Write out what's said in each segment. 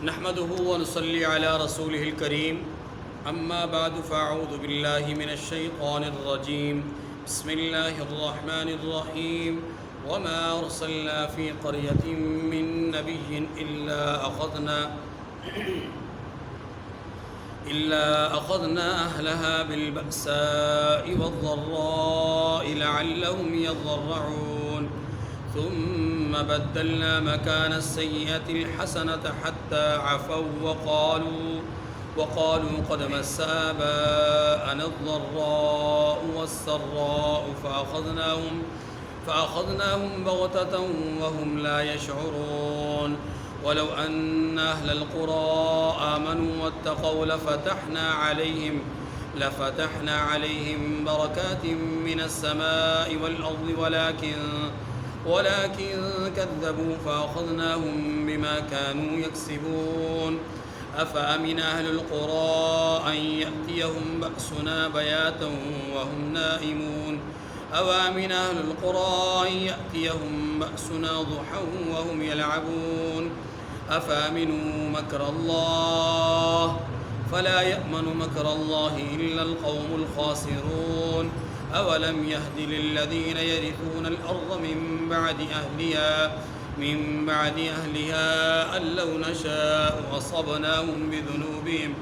نحمده ونصلي على رسوله الكريم اما بعد فاعوذ بالله من الشيطان الرجيم بسم الله الرحمن الرحيم وما ارسلنا في قرية من نبي إلا أخذنا أهلها بالبأساء والضراء لعلهم يضرعون ثم بدلنا مكان السيئة الحسنة حتى عفوا وقالوا قد مس آباءنا الضراء والسراء فأخذناهم بغتة وهم لا يشعرون ولو أن أهل القرى آمنوا واتقوا لفتحنا عليهم بركات من السماء والأرض ولكن كذبوا فأخذناهم بما كانوا يكسبون أفأمن أهل القرى أن يأتيهم بأسنا بياتا وهم نائمون أوامن أهل القرى أن يأتيهم بأسنا ضحى وهم يلعبون أفأمنوا مكر الله فلا يأمن مكر الله إلا القوم الخاسرون أولم يهد للذين يرثون الأرض من بعد أهلها أن لو نشاء أصبناهم بذنوبهم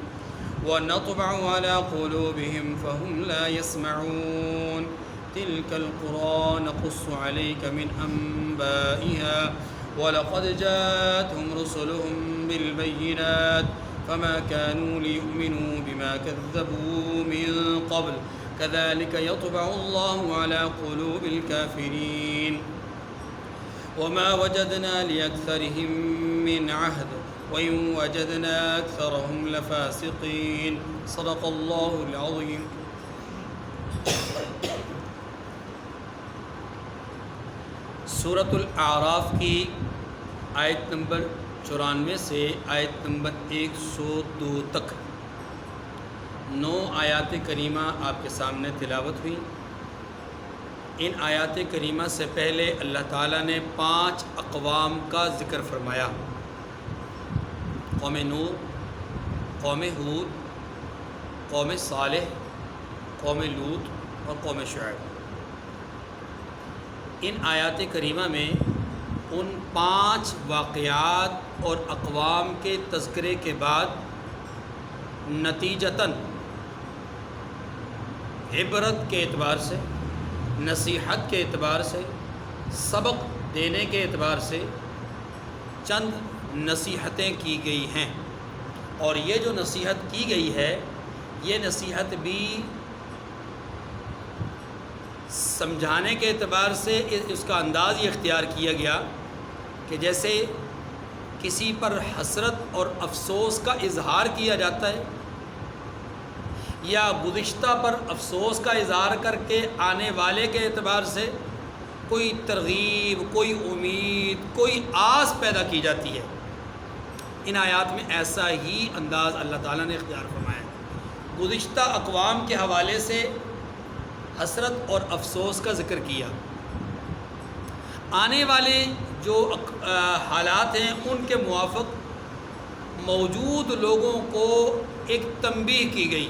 ونطبع على قلوبهم فهم لا يسمعون تلك القرى نقص عليك من أنبائها ولقد جاءتهم رسلهم بالبينات فما كانوا ليؤمنوا بما كذبوا من قبل كذلك يطبع الله على قلوب الكافرين وما وجدنا لأكثرهم من عهد وإن وجدنا أكثرهم لفاسقين صدق الله العظيم. سورۃ الاعراف کی آیت نمبر 94 سے آیت نمبر 102 تک 9 آیات کریمہ آپ کے سامنے تلاوت ہوئی. ان آیات کریمہ سے پہلے اللہ تعالیٰ نے 5 اقوام کا ذکر فرمایا: قوم نوح، قوم ہود، قوم صالح، قوم لوط اور قوم شعیب. ان آیات کریمہ میں ان 5 واقعات اور اقوام کے تذکرے کے بعد نتیجتاً عبرت کے اعتبار سے، نصیحت کے اعتبار سے، سبق دینے کے اعتبار سے چند نصیحتیں کی گئی ہیں. اور یہ جو نصیحت کی گئی ہے یہ نصیحت بھی سمجھانے کے اعتبار سے اس کا انداز یہ اختیار کیا گیا کہ جیسے کسی پر حسرت اور افسوس کا اظہار کیا جاتا ہے یا گزشتہ پر افسوس کا اظہار کر کے آنے والے کے اعتبار سے کوئی ترغیب، کوئی امید، کوئی آس پیدا کی جاتی ہے. ان آیات میں ایسا ہی انداز اللہ تعالیٰ نے اختیار فرمایا ہے. گزشتہ اقوام کے حوالے سے حسرت اور افسوس کا ذکر کیا، آنے والے جو حالات ہیں ان کے موافق موجود لوگوں کو ایک تنبیہ کی گئی.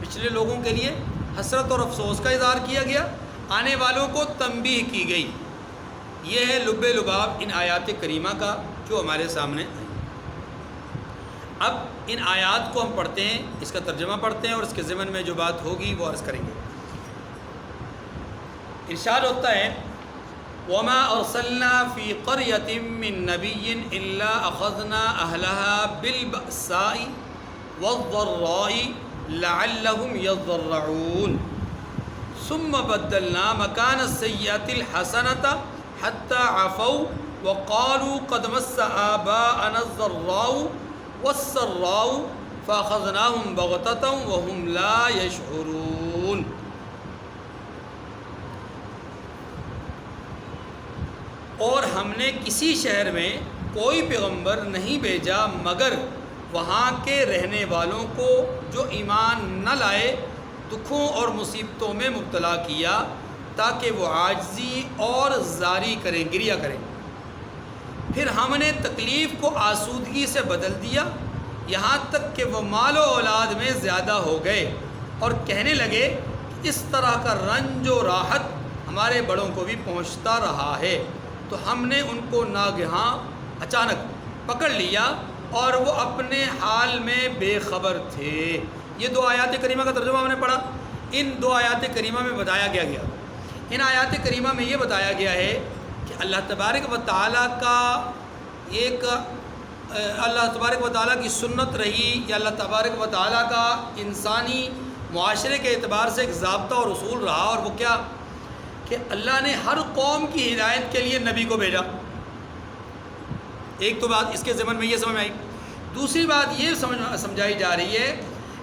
پچھلے لوگوں کے لیے حسرت اور افسوس کا اظہار کیا گیا، آنے والوں کو تنبیہ کی گئی. یہ ہے لب لباب ان آیات کریمہ کا جو ہمارے سامنے ہے. اب ان آیات کو ہم پڑھتے ہیں، اس کا ترجمہ پڑھتے ہیں اور اس کے ضمن میں جو بات ہوگی وہ عرض کریں گے. ارشاد ہوتا ہے: وَمَا أَرْسَلْنَا فِي قَرْيَةٍ مِّن نَّبِيٍّ إِلَّا أَخَذْنَا أَهْلَهَا بِالْبَأْسَاءِ وَالضَّرَّاءِ لَعَلَّهُمْ يَضَّرَّعُونَ ثُمَّ بَدَّلْنَا مَكَانَ السَّيِّئَةِ الْحَسَنَةَ حَتَّى عَفَوْا وَقَالُوا قَدْ مَسَّ آبَاءَنَا الضَّرَّاءُ وَالسَّرَّاءُ فَأَخَذْنَاهُمْ بَغْتَةً وَهُمْ لَا يَشْعُرُونَ. اور ہم نے کسی شہر میں کوئی پیغمبر نہیں بھیجا مگر وہاں کے رہنے والوں کو جو ایمان نہ لائے دکھوں اور مصیبتوں میں مبتلا کیا تاکہ وہ عاجزی اور زاری کریں، گریہ کریں. پھر ہم نے تکلیف کو آسودگی سے بدل دیا، یہاں تک کہ وہ مال و اولاد میں زیادہ ہو گئے، اور کہنے لگے کہ اس طرح کا رنج و راحت ہمارے بڑوں کو بھی پہنچتا رہا ہے، تو ہم نے ان کو ناگہاں اچانک پکڑ لیا اور وہ اپنے حال میں بے خبر تھے۔ یہ دو آیات کریمہ کا ترجمہ ہم نے پڑھا۔ ان دو آیات کریمہ میں بتایا گیا ان آیات کریمہ میں یہ بتایا گیا ہے کہ اللہ تبارک و تعالیٰ کا ایک اللہ تبارک و تعالیٰ کی سنت رہی، یا اللہ تبارک و تعالیٰ کا انسانی معاشرے کے اعتبار سے ایک ضابطہ اور اصول رہا، اور وہ کیا کہ اللہ نے ہر قوم کی ہدایت کے لیے نبی کو بھیجا۔ ایک تو بات اس کے ضمن میں یہ سمجھ آئی۔ دوسری بات یہ سمجھائی جا رہی ہے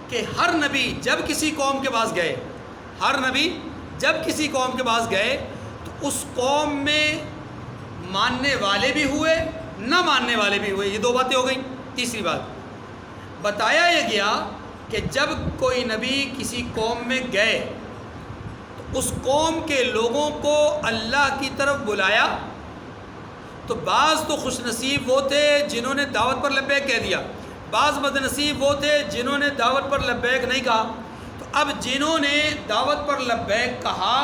کہ ہر نبی جب کسی قوم کے پاس گئے تو اس قوم میں ماننے والے بھی ہوئے، نہ ماننے والے بھی ہوئے۔ یہ دو باتیں ہو گئیں۔ تیسری بات بتایا یہ گیا کہ جب کوئی نبی کسی قوم میں گئے تو اس قوم کے لوگوں کو اللہ کی طرف بلایا، تو بعض تو خوش نصیب وہ تھے جنہوں نے دعوت پر لبیک کہہ دیا، بعض بد نصیب وہ تھے جنہوں نے دعوت پر لبیک نہیں کہا۔ تو اب جنہوں نے دعوت پر لبیک کہا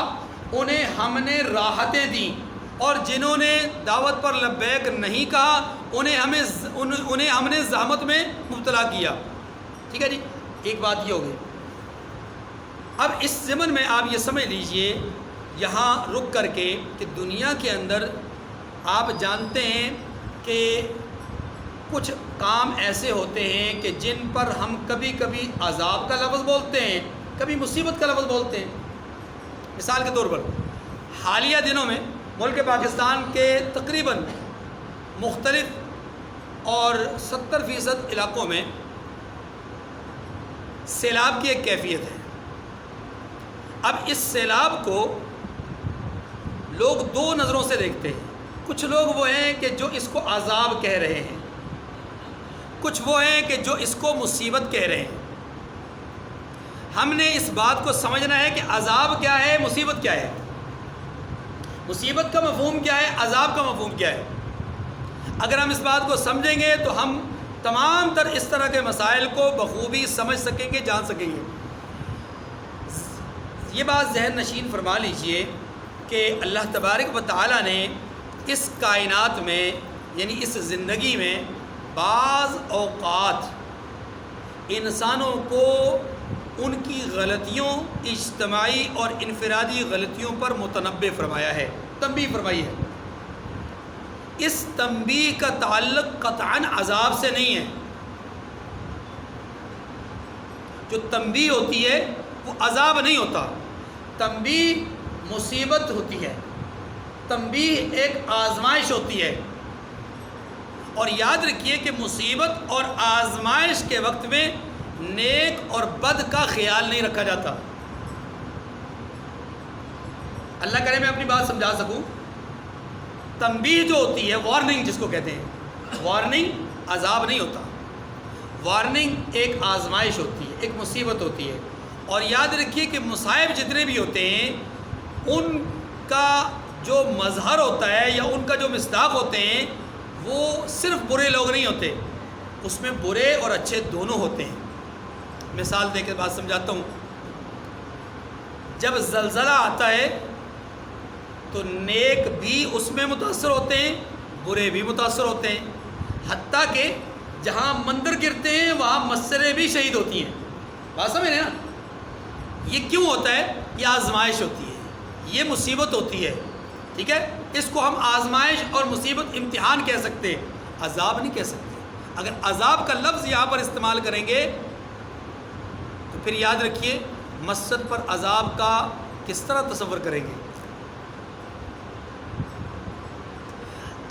انہیں ہم نے راحتیں دیں، اور جنہوں نے دعوت پر لبیک نہیں کہا انہیں ہم نے زحمت میں مبتلا کیا۔ ٹھیک ہے جی، ایک بات یہ ہو گئی۔ اب اس ضمن میں آپ یہ سمجھ لیجئے یہاں رک کر کے کہ دنیا کے اندر آپ جانتے ہیں کہ کچھ کام ایسے ہوتے ہیں کہ جن پر ہم کبھی کبھی عذاب کا لفظ بولتے ہیں، کبھی مصیبت کا لفظ بولتے ہیں۔ مثال کے طور پر حالیہ دنوں میں ملک پاکستان کے تقریباً مختلف اور 70% علاقوں میں سیلاب کی ایک کیفیت ہے۔ اب اس سیلاب کو لوگ دو نظروں سے دیکھتے ہیں۔ کچھ لوگ وہ ہیں کہ جو اس کو عذاب کہہ رہے ہیں، کچھ وہ ہیں کہ جو اس کو مصیبت کہہ رہے ہیں۔ ہم نے اس بات کو سمجھنا ہے کہ عذاب کیا ہے، مصیبت کیا ہے، مصیبت کا مفہوم کیا ہے، عذاب کا مفہوم کیا ہے۔ اگر ہم اس بات کو سمجھیں گے تو ہم تمام تر اس طرح کے مسائل کو بخوبی سمجھ سکیں گے، جان سکیں گے۔ یہ بات ذہن نشین فرما لیجئے کہ اللہ تبارک و تعالیٰ نے اس کائنات میں یعنی اس زندگی میں بعض اوقات انسانوں کو ان کی غلطیوں، اجتماعی اور انفرادی غلطیوں پر متنبہ فرمایا ہے، تنبیہ فرمائی ہے۔ اس تنبیہ کا تعلق قطعاً عذاب سے نہیں ہے۔ جو تنبیہ ہوتی ہے وہ عذاب نہیں ہوتا، تنبیہ مصیبت ہوتی ہے، تنبیہ ایک آزمائش ہوتی ہے۔ اور یاد رکھیے کہ مصیبت اور آزمائش کے وقت میں نیک اور بد کا خیال نہیں رکھا جاتا۔ اللہ کرے میں اپنی بات سمجھا سکوں۔ تنبیہ جو ہوتی ہے، وارننگ جس کو کہتے ہیں، وارننگ عذاب نہیں ہوتا، وارننگ ایک آزمائش ہوتی ہے، ایک مصیبت ہوتی ہے۔ اور یاد رکھیے کہ مصائب جتنے بھی ہوتے ہیں ان کا جو مظہر ہوتا ہے یا ان کا جو مصداق ہوتے ہیں وہ صرف برے لوگ نہیں ہوتے، اس میں برے اور اچھے دونوں ہوتے ہیں۔ مثال دے کے بات سمجھاتا ہوں۔ جب زلزلہ آتا ہے تو نیک بھی اس میں متاثر ہوتے ہیں، برے بھی متاثر ہوتے ہیں، حتیٰ کہ جہاں مندر گرتے ہیں وہاں مسجدیں بھی شہید ہوتی ہیں۔ بات سمجھ رہے ہیں نا؟ یہ کیوں ہوتا ہے؟ یہ آزمائش ہوتی ہے، یہ مصیبت ہوتی ہے۔ ٹھیک ہے، اس کو ہم آزمائش اور مصیبت، امتحان کہہ سکتے ہیں، عذاب نہیں کہہ سکتے۔ اگر عذاب کا لفظ یہاں پر استعمال کریں گے تو پھر یاد رکھیے مسجد پر عذاب کا کس طرح تصور کریں گے۔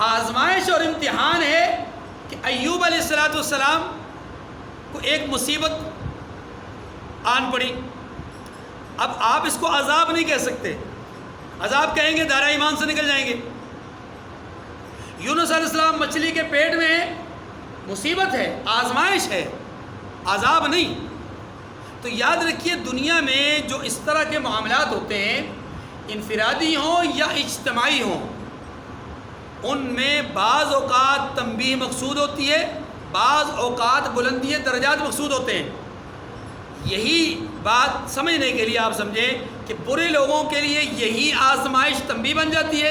آزمائش اور امتحان ہے کہ ایوب علیہ السلام کو ایک مصیبت آن پڑی۔ اب آپ اس کو عذاب نہیں کہہ سکتے، عذاب کہیں گے دائرہ ایمان سے نکل جائیں گے۔ یونس علیہ السلام مچھلی کے پیٹ میں مصیبت ہے، آزمائش ہے، عذاب نہیں۔ تو یاد رکھیے دنیا میں جو اس طرح کے معاملات ہوتے ہیں، انفرادی ہوں یا اجتماعی ہوں، ان میں بعض اوقات تنبیہ مقصود ہوتی ہے، بعض اوقات بلندی درجات مقصود ہوتے ہیں۔ یہی بات سمجھنے کے لیے آپ سمجھیں کہ برے لوگوں کے لیے یہی آزمائش تنبیہ بن جاتی ہے،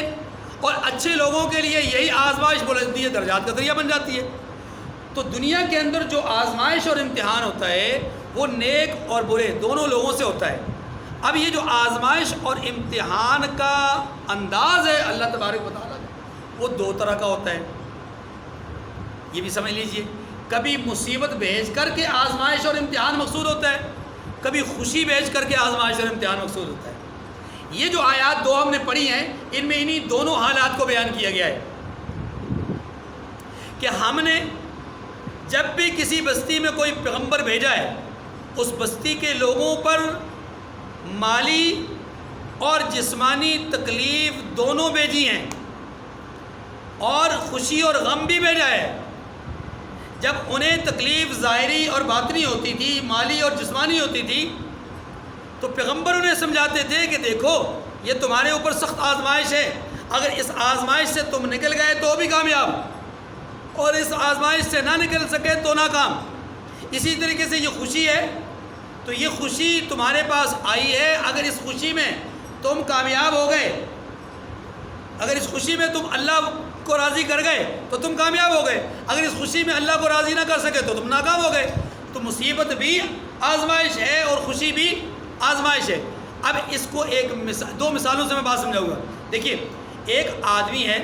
اور اچھے لوگوں کے لیے یہی آزمائش بلندی درجات کا ذریعہ بن جاتی ہے۔ تو دنیا کے اندر جو آزمائش اور امتحان ہوتا ہے وہ نیک اور برے دونوں لوگوں سے ہوتا ہے۔ اب یہ جو آزمائش اور امتحان کا انداز ہے اللہ تبارک و تعالیٰ کا، وہ دو طرح کا ہوتا ہے، یہ بھی سمجھ لیجئے۔ کبھی مصیبت بھیج کر کے آزمائش اور امتحان مقصود ہوتا ہے، کبھی خوشی بھیج کر کے آزمائش اور امتحان مقصود ہوتا ہے۔ یہ جو آیات دو ہم نے پڑھی ہیں، ان میں انہی دونوں حالات کو بیان کیا گیا ہے کہ ہم نے جب بھی کسی بستی میں کوئی پیغمبر بھیجا ہے، اس بستی کے لوگوں پر مالی اور جسمانی تکلیف دونوں بھیجی ہیں، اور خوشی اور غم بھی بھیجا ہے۔ جب انہیں تکلیف ظاہری اور باطنی ہوتی تھی، مالی اور جسمانی ہوتی تھی، تو پیغمبر انہیں سمجھاتے تھے کہ دیکھو یہ تمہارے اوپر سخت آزمائش ہے، اگر اس آزمائش سے تم نکل گئے تو بھی کامیاب، اور اس آزمائش سے نہ نکل سکے تو ناکام۔ اسی طریقے سے یہ خوشی ہے، تو یہ خوشی تمہارے پاس آئی ہے، اگر اس خوشی میں تم کامیاب ہو گئے، اگر اس خوشی میں تم اللہ کو راضی کر گئے تو تم کامیاب ہو گئے، اگر اس خوشی میں اللہ کو راضی نہ کر سکے تو تم ناکام ہو گئے۔ تو مصیبت بھی آزمائش ہے اور خوشی بھی آزمائش ہے۔ اب اس کو دو مثالوں سے میں بات سمجھاؤں گا۔ دیکھیے، ایک آدمی ہے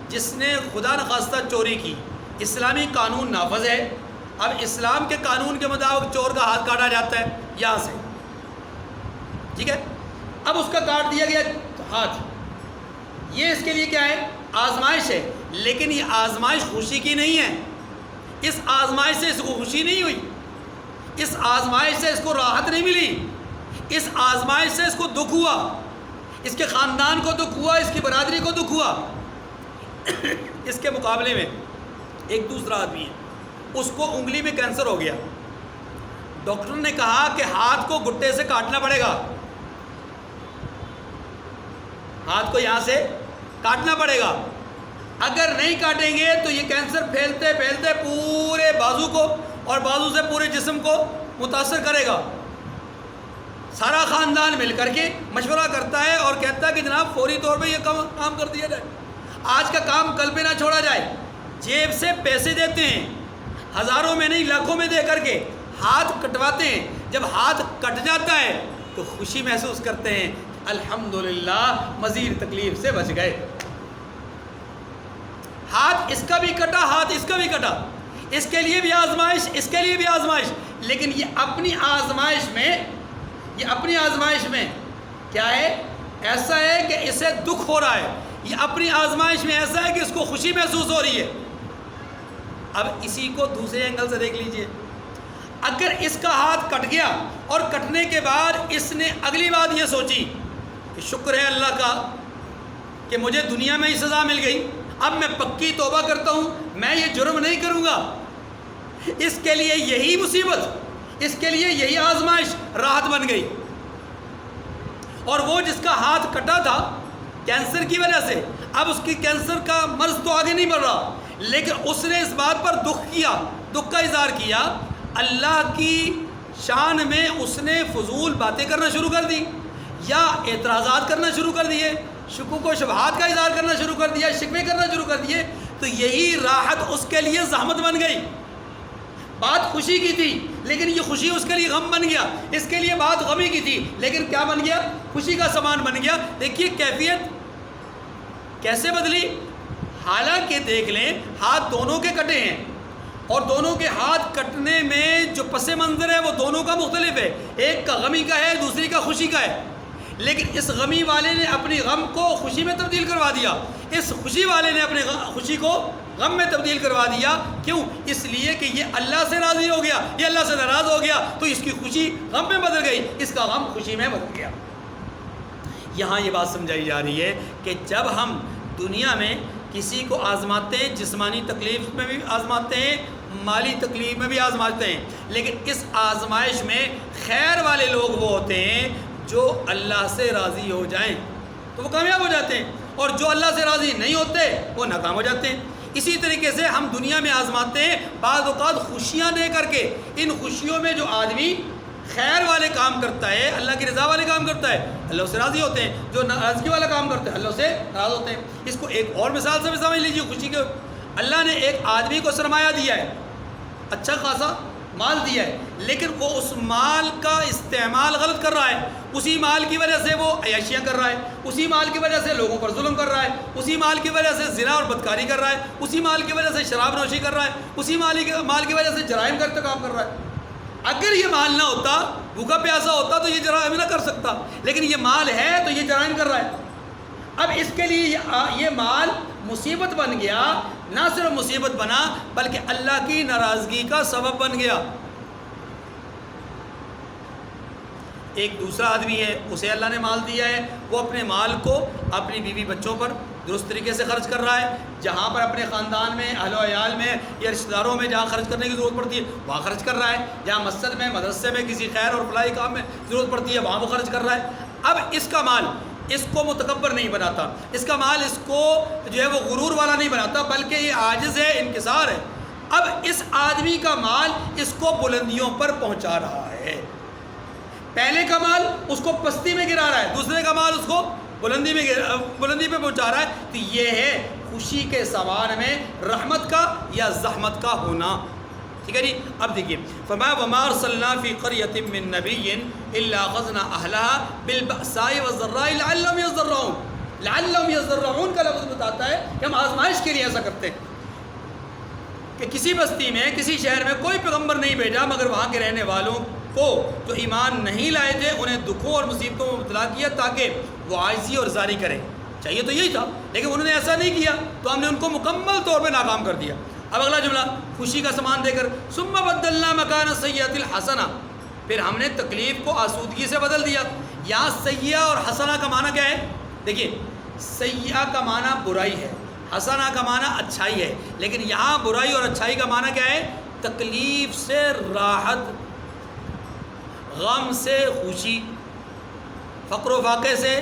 جس نے خدا نخواستہ چوری کی، اسلامی قانون نافذ ہے، اب اسلام کے قانون کے مطابق چور کا ہاتھ کاٹا جاتا ہے یہاں سے، ٹھیک ہے، اب اس کا کاٹ دیا گیا ہاتھ، یہ اس کے لیے کیا ہے؟ آزمائش ہے، لیکن یہ آزمائش خوشی کی نہیں ہے۔ اس آزمائش سے اس کو خوشی نہیں ہوئی، اس آزمائش سے اس کو راحت نہیں ملی، اس آزمائش سے اس کو دکھ ہوا، اس کے خاندان کو دکھ ہوا، اس کی برادری کو دکھ ہوا۔ اس کے مقابلے میں ایک دوسرا آدمی ہے، اس کو انگلی میں کینسر ہو گیا، ڈاکٹر نے کہا کہ ہاتھ کو گٹے سے کاٹنا پڑے گا، ہاتھ کو یہاں سے کاٹنا پڑے گا، اگر نہیں کاٹیں گے تو یہ کینسر پھیلتے پھیلتے پورے بازو کو اور بازو سے پورے جسم کو متاثر کرے گا۔ سارا خاندان مل کر کے مشورہ کرتا ہے اور کہتا ہے کہ جناب فوری طور پہ یہ کام کر دیا جائے، آج کا کام کل پہ نہ چھوڑا جائے۔ جیب سے پیسے دیتے ہیں، ہزاروں میں نہیں لاکھوں میں دے کر کے ہاتھ کٹواتے ہیں، جب ہاتھ کٹ جاتا ہے تو خوشی محسوس کرتے ہیں، الحمدللہ مزید تکلیف سے بچ گئے۔ ہاتھ اس کا بھی کٹا، ہاتھ اس کا بھی کٹا، اس کے لیے بھی آزمائش، اس کے لیے بھی آزمائش، لیکن یہ اپنی آزمائش میں کیا ہے؟ ایسا ہے کہ اسے دکھ ہو رہا ہے، یہ اپنی آزمائش میں ایسا ہے کہ اس کو خوشی محسوس ہو رہی ہے۔ اب اسی کو دوسرے اینگل سے دیکھ لیجئے، اگر اس کا ہاتھ کٹ گیا اور کٹنے کے بعد اس نے اگلی بات یہ سوچی کہ شکر ہے اللہ کا کہ مجھے دنیا میں ہی سزا مل گئی، اب میں پکی توبہ کرتا ہوں، میں یہ جرم نہیں کروں گا، اس کے لیے یہی مصیبت، اس کے لیے یہی آزمائش راحت بن گئی۔ اور وہ جس کا ہاتھ کٹا تھا کینسر کی وجہ سے، اب اس کی کینسر کا مرض تو آگے نہیں بڑھ رہا، لیکن اس نے اس بات پر دکھ کا اظہار کیا، اللہ کی شان میں اس نے فضول باتیں کرنا شروع کر دی، یا اعتراضات کرنا شروع کر دیے، شکوک و شبہات کا اظہار کرنا شروع کر دیا، شکوے کرنا شروع کر دیے، تو یہی راحت اس کے لیے زحمت بن گئی۔ بات خوشی کی تھی لیکن یہ خوشی اس کے لیے غم بن گیا، اس کے لیے بات غمی کی تھی لیکن کیا بن گیا؟ خوشی کا سامان بن گیا۔ دیکھیے کیفیت کیسے بدلی۔ حالانکہ دیکھ لیں ہاتھ دونوں کے کٹے ہیں، اور دونوں کے ہاتھ کٹنے میں جو پس منظر ہے وہ دونوں کا مختلف ہے، ایک کا غمی کا ہے، دوسری کا خوشی کا ہے، لیکن اس غمی والے نے اپنی غم کو خوشی میں تبدیل کروا دیا، اس خوشی والے نے اپنی خوشی کو غم میں تبدیل کروا دیا۔ کیوں؟ اس لیے کہ یہ اللہ سے راضی ہو گیا، یہ اللہ سے ناراض ہو گیا، تو اس کی خوشی غم میں بدل گئی، اس کا غم خوشی میں بدل گیا۔ یہاں یہ بات سمجھائی جا رہی ہے کہ جب ہم دنیا میں کسی کو آزماتے ہیں، جسمانی تکلیف میں بھی آزماتے ہیں، مالی تکلیف میں بھی آزماتے ہیں، لیکن اس آزمائش میں خیر والے لوگ وہ ہوتے ہیں جو اللہ سے راضی ہو جائیں تو وہ کامیاب ہو جاتے ہیں، اور جو اللہ سے راضی نہیں ہوتے وہ ناکام ہو جاتے ہیں۔ اسی طریقے سے ہم دنیا میں آزماتے ہیں بعض اوقات خوشیاں دے کر کے، ان خوشیوں میں جو آدمی خیر والے کام کرتا ہے، اللہ کی رضا والے کام کرتا ہے، اللہ سے راضی ہوتے ہیں، جو ناراضگی والا کام کرتا ہے اللہ سے ناراض ہوتے ہیں۔ اس کو ایک اور مثال سے بھی سمجھ لیجیے خوشی کے، اللہ نے ایک آدمی کو سرمایہ دیا ہے، اچھا خاصا مال دیا ہے، لیکن وہ اس مال کا استعمال غلط کر رہا ہے، اسی مال کی وجہ سے وہ عیاشیاں کر رہا ہے، اسی مال کی وجہ سے لوگوں پر ظلم کر رہا ہے، اسی مال کی وجہ سے زنا اور بدکاری کر رہا ہے، اسی مال کی وجہ سے شراب نوشی کر رہا ہے، اسی مال کی وجہ سے جرائم کا ارتکاب کر رہا ہے۔ اگر یہ مال نہ ہوتا، بھوکا پیاسا ہوتا تو یہ جرائم نہ کر سکتا، لیکن یہ مال ہے تو یہ جرائم کر رہا ہے۔ اب اس کے لیے یہ مال مصیبت بن گیا، نہ صرف مصیبت بنا بلکہ اللہ کی ناراضگی کا سبب بن گیا۔ ایک دوسرا آدمی ہے، اسے اللہ نے مال دیا ہے، وہ اپنے مال کو اپنی بیوی بچوں پر درست طریقے سے خرچ کر رہا ہے، جہاں پر اپنے خاندان میں، اہل و عیال میں یا رشتہ داروں میں جہاں خرچ کرنے کی ضرورت پڑتی ہے وہاں خرچ کر رہا ہے، جہاں مسجد میں، مدرسے میں، کسی خیر اور فلاحی کام میں ضرورت پڑتی ہے وہاں وہ خرچ کر رہا ہے۔ اب اس کا مال اس کو متکبر نہیں بناتا، اس کا مال اس کو جو ہے وہ غرور والا نہیں بناتا، بلکہ یہ عاجز ہے، انکسار ہے۔ اب اس آدمی کا مال اس کو بلندیوں پر پہنچا رہا ہے، پہلے کا مال اس کو پستی میں گرا رہا ہے، دوسرے کا مال اس کو بلندی پہ پہنچا رہا ہے۔ تو یہ ہے خوشی کے سامان میں رحمت کا یا زحمت کا ہونا، ٹھیک ہے جی۔ اب دیکھیے فرمایا وَمَا أَرْسَلْنَا فِي قَرْيَةٍ مِّن نَّبِيٍّ إِلَّا أَخَذْنَا أَهْلَهَا بِالْبَأْسَاءِ وَالضَّرَّاءِ لَعَلَّهُمْ يَضَّرَّعُونَ۔ لَعَلَّهُمْ يَضَّرَّعُونَ کا لفظ بتاتا ہے کہ ہم آزمائش کے لیے ایسا کرتے ہیں کہ کسی بستی میں، کسی شہر میں کوئی پیغمبر نہیں بھیجا، مگر وہاں کے رہنے والوں کو جو ایمان نہیں لائے تھے انہیں دکھوں اور مصیبتوں میں مبتلا کیا تاکہ وہ عاجزی اور زاری کریں۔ چاہیے تو یہی تھا، لیکن انہوں نے ایسا نہیں کیا تو ہم نے ان کو مکمل طور پہ ناکام کر دیا۔ اب اگلا جملہ خوشی کا سامان دے کر ثم بدلنا مکان السیئۃ الحسنہ، پھر ہم نے تکلیف کو آسودگی سے بدل دیا۔ یہاں سیئہ اور حسنہ کا معنی کیا ہے؟ دیکھیے سیئہ کا معنی برائی ہے، حسنہ کا معنی اچھائی ہے، لیکن یہاں برائی اور اچھائی کا معنی کیا ہے؟ تکلیف سے راحت، غم سے خوشی، فقر و فاقے سے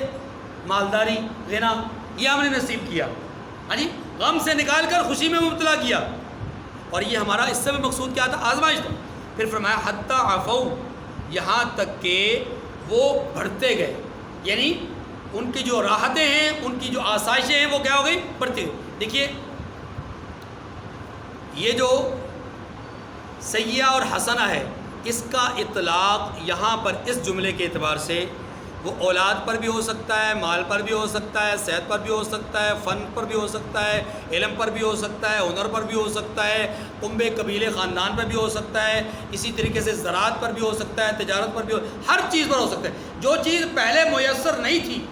مالداری، غنا، یہ ہم نے نصیب کیا، ہاں جی، غم سے نکال کر خوشی میں مبتلا کیا۔ اور یہ ہمارا اس سے بھی مقصود کیا تھا؟ آزمائش تھا۔ پھر فرمایا حتیٰ عفو، یہاں تک کہ وہ بڑھتے گئے، یعنی ان کی جو راحتیں ہیں، ان کی جو آسائشیں ہیں وہ کیا ہو گئی؟ بڑھتی گئی۔ دیکھیے یہ جو سیئہ اور حسنہ ہے اس کا اطلاق یہاں پر اس جملے کے اعتبار سے وہ اولاد پر بھی ہو سکتا ہے، مال پر بھی ہو سکتا ہے، صحت پر بھی ہو سکتا ہے، فن پر بھی ہو سکتا ہے، علم پر بھی ہو سکتا ہے، ہنر پر بھی ہو سکتا ہے، کنبے قبیلے خاندان پر بھی ہو سکتا ہے، اسی طریقے سے زراعت پر بھی ہو سکتا ہے، تجارت پر بھی ہر چیز پر ہو سکتا ہے۔ جو چیز پہلے میسر نہیں تھی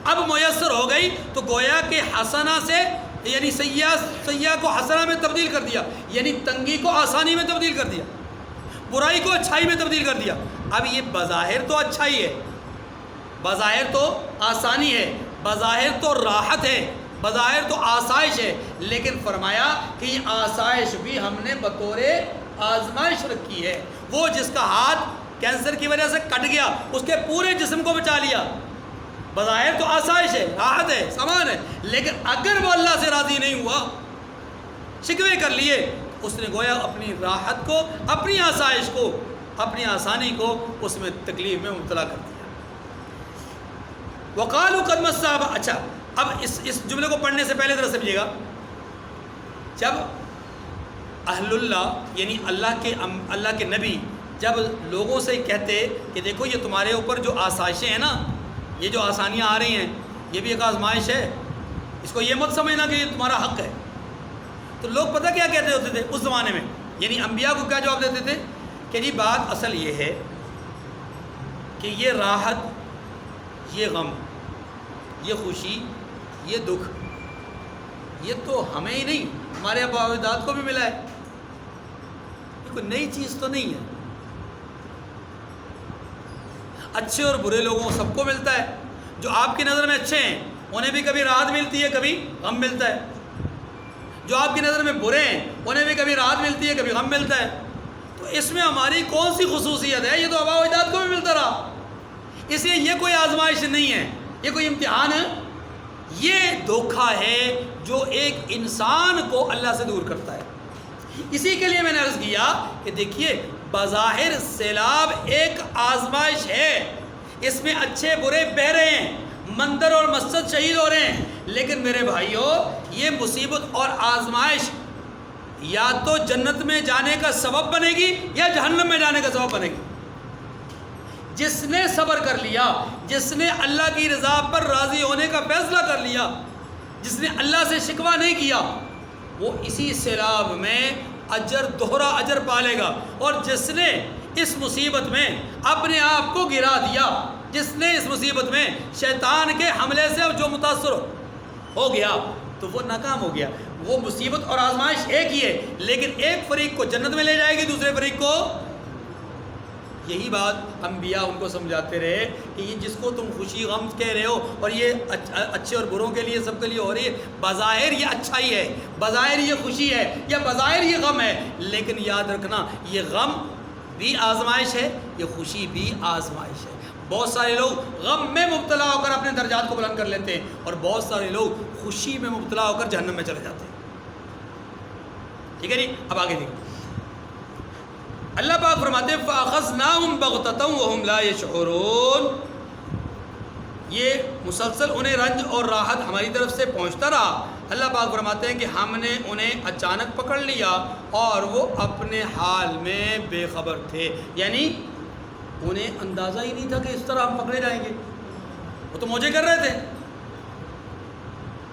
اب میسر ہو گئی تو گویا کہ حسنہ سے یعنی سیئہ کو حسنہ میں تبدیل کر دیا، یعنی تنگی کو آسانی میں تبدیل کر دیا، برائی کو اچھائی میں تبدیل کر دیا۔ اب یہ بظاہر تو اچھائی ہے، بظاہر تو آسانی ہے، بظاہر تو راحت ہے، بظاہر تو آسائش ہے، لیکن فرمایا کہ یہ آسائش بھی ہم نے بطور آزمائش رکھی ہے۔ وہ جس کا ہاتھ کینسر کی وجہ سے کٹ گیا اس کے پورے جسم کو بچا لیا، بظاہر تو آسائش ہے، راحت ہے، سامان ہے، لیکن اگر وہ اللہ سے راضی نہیں ہوا، شکوے کر لیے، اس نے گویا اپنی راحت کو، اپنی آسائش کو، اپنی آسانی کو اس میں تکلیف میں مبتلا کر دیا۔ وقالوا قد مس آباء، اچھا اب اس جملے کو پڑھنے سے پہلے ذرا سمجھیے گا، جب اہل اللہ یعنی اللہ کے نبی جب لوگوں سے کہتے کہ دیکھو یہ تمہارے اوپر جو آسائشیں ہیں نا، یہ جو آسانیاں آ رہی ہیں یہ بھی ایک آزمائش ہے، اس کو یہ مت سمجھنا کہ یہ تمہارا حق ہے، تو لوگ پتہ کیا کہتے ہوتے تھے اس زمانے میں، یعنی انبیاء کو کیا جواب دیتے تھے کہ جی بات اصل یہ ہے کہ یہ راحت، یہ غم، یہ خوشی، یہ دکھ، یہ تو ہمیں ہی نہیں ہمارے آباء و اجداد کو بھی ملا ہے، یہ کوئی نئی چیز تو نہیں ہے، اچھے اور برے لوگوں سب کو ملتا ہے، جو آپ کی نظر میں اچھے ہیں انہیں بھی کبھی راحت ملتی ہے، کبھی غم ملتا ہے، جو آپ کی نظر میں برے ہیں انہیں بھی کبھی راحت ملتی ہے، کبھی غم ملتا ہے، تو اس میں ہماری کون سی خصوصیت ہے؟ یہ تو آباء و اجداد کو بھی ملتا رہا، اس لیے یہ کوئی آزمائش نہیں ہے، یہ کوئی امتحان یہ دھوکہ ہے جو ایک انسان کو اللہ سے دور کرتا ہے۔ اسی کے لیے میں نے عرض کیا کہ دیکھیے بظاہر سیلاب ایک آزمائش ہے، اس میں اچھے برے بہہ رہے ہیں، مندر اور مسجد شہید ہو رہے ہیں، لیکن میرے بھائیوں یہ مصیبت اور آزمائش یا تو جنت میں جانے کا سبب بنے گی یا جہنم میں جانے کا سبب بنے گی۔ جس نے صبر کر لیا، جس نے اللہ کی رضا پر راضی ہونے کا فیصلہ کر لیا، جس نے اللہ سے شکوہ نہیں کیا، وہ اسی سیلاب میں اجر دوہرا اجر پالے گا۔ اور جس نے اس مصیبت میں اپنے آپ کو گرا دیا، جس نے اس مصیبت میں شیطان کے حملے سے جو متاثر ہو گیا تو وہ ناکام ہو گیا۔ وہ مصیبت اور آزمائش ایک ہی ہے، لیکن ایک فریق کو جنت میں لے جائے گی، دوسرے فریق کو۔ یہی بات انبیاء ان کو سمجھاتے رہے کہ یہ جس کو تم خوشی غم کہہ رہے ہو اور یہ اچھے اور بروں کے لیے سب کے لیے ہو رہی ہے، بظاہر یہ اچھائی ہے، بظاہر یہ خوشی ہے یا بظاہر یہ غم ہے، لیکن یاد رکھنا یہ غم بھی آزمائش ہے، یہ خوشی بھی آزمائش ہے۔ بہت سارے لوگ غم میں مبتلا ہو کر اپنے درجات کو بلند کر لیتے ہیں اور بہت سارے لوگ خوشی میں مبتلا ہو کر جہنم میں چلے جاتے ہیں۔ ٹھیک ہے جی، اب آگے دیکھیں، اللہ پاک فرماتے ہیں فَأَخَذْنَاهُمْ بَغْتَةً وَهُمْ لَا يَشْعُرُونَ، یہ مسلسل انہیں رنج اور راحت ہماری طرف سے پہنچتا رہا۔ اللہ پاک فرماتے ہیں کہ ہم نے انہیں اچانک پکڑ لیا اور وہ اپنے حال میں بے خبر تھے، یعنی انہیں اندازہ ہی نہیں تھا کہ اس طرح ہم پکڑے جائیں گے۔ وہ تو موجے کر رہے تھے،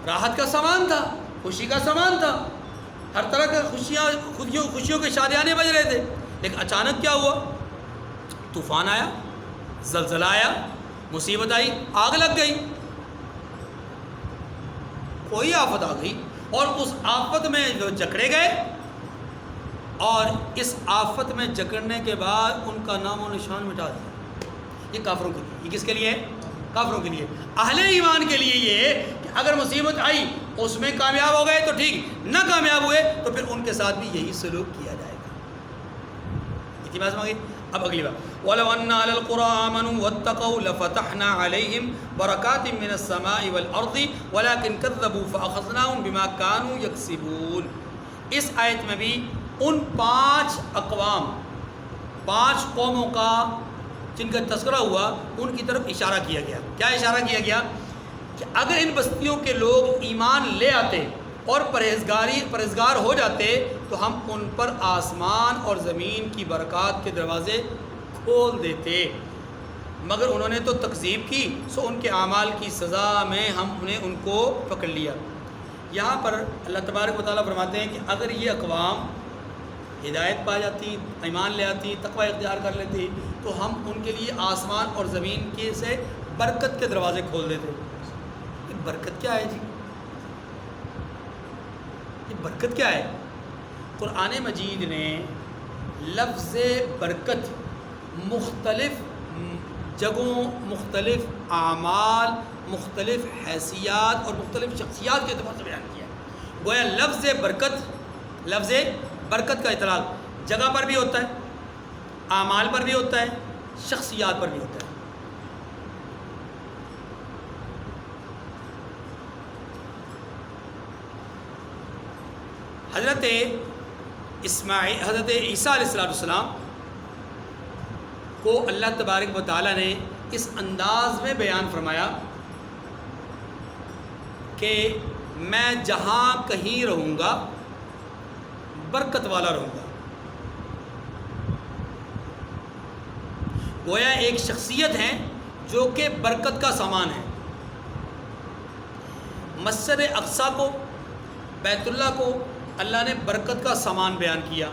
راحت کا سامان تھا، خوشی کا سامان تھا، ہر طرح کا خوشیوں کے شادیانے بج رہے تھے، لیکن اچانک کیا ہوا؟ طوفان آیا، زلزلہ آیا، مصیبت آئی، آگ لگ گئی، کوئی آفت آ گئی، اور اس آفت میں جو جکڑے گئے، اور اس آفت میں جکڑنے کے بعد ان کا نام و نشان مٹا دیا۔ یہ کافروں کے لیے، یہ کس کے لیے ہے؟ کافروں کے لیے۔ اہل ایمان کے لیے یہ ہے کہ اگر مصیبت آئی اس میں کامیاب ہو گئے تو ٹھیک، نہ کامیاب ہوئے تو پھر ان کے ساتھ بھی یہی سلوک کیا جائے گا۔ اتنی بات سمجھ گئی؟ اب اگلی بات، وَلَوْ أَنَّ أَهْلَ الْقُرَىٰ آمَنُوا وَاتَّقَوْا لَفَتَحْنَا عَلَيْهِمْ بَرَكَاتٍ مِّنَ السَّمَاءِ وَالْأَرْضِ وَلَٰكِنْ كَذَّبُوا فَأَخَذْنَاهُمْ بِمَا كَانُوا يَكْسِبُونَ۔ اس آیت میں بھی ان 5 اقوام، 5 قوموں کا جن کا تذکرہ ہوا ان کی طرف اشارہ کیا گیا۔ کیا اشارہ کیا گیا؟ کہ اگر ان بستیوں کے لوگ ایمان لے آتے اور پرہیزگار ہو جاتے تو ہم ان پر آسمان اور زمین کی برکات کے دروازے کھول دیتے، مگر انہوں نے تو تکذیب کی، سو ان کے اعمال کی سزا میں ہم نے ان کو پکڑ لیا۔ یہاں پر اللہ تبارک و تعالیٰ فرماتے ہیں کہ اگر یہ اقوام ہدایت پا جاتی، ایمان لے آتی، تقوی اختیار کر لیتی تو ہم ان کے لیے آسمان اور زمین کے سے برکت کے دروازے کھول دیتے۔ یہ برکت کیا ہے جی؟ یہ برکت کیا ہے؟ قرآن مجید نے لفظ برکت مختلف جگہوں، مختلف اعمال، مختلف حیثیات اور مختلف شخصیات کے اعتبار سے بیان کیا ہے۔ گویا لفظ برکت کا اطلاق جگہ پر بھی ہوتا ہے، اعمال پر بھی ہوتا ہے، شخصیات پر بھی ہوتا ہے۔ حضرت عیسیٰ علیہ السلام کو اللہ تبارک و تعالیٰ نے اس انداز میں بیان فرمایا کہ میں جہاں کہیں رہوں گا برکت والا رہوں گا۔ گویا ایک شخصیت ہے جو کہ برکت کا سامان ہے۔ مسجد اقصیٰ کو، بیت اللہ کو اللہ نے برکت کا سامان بیان کیا،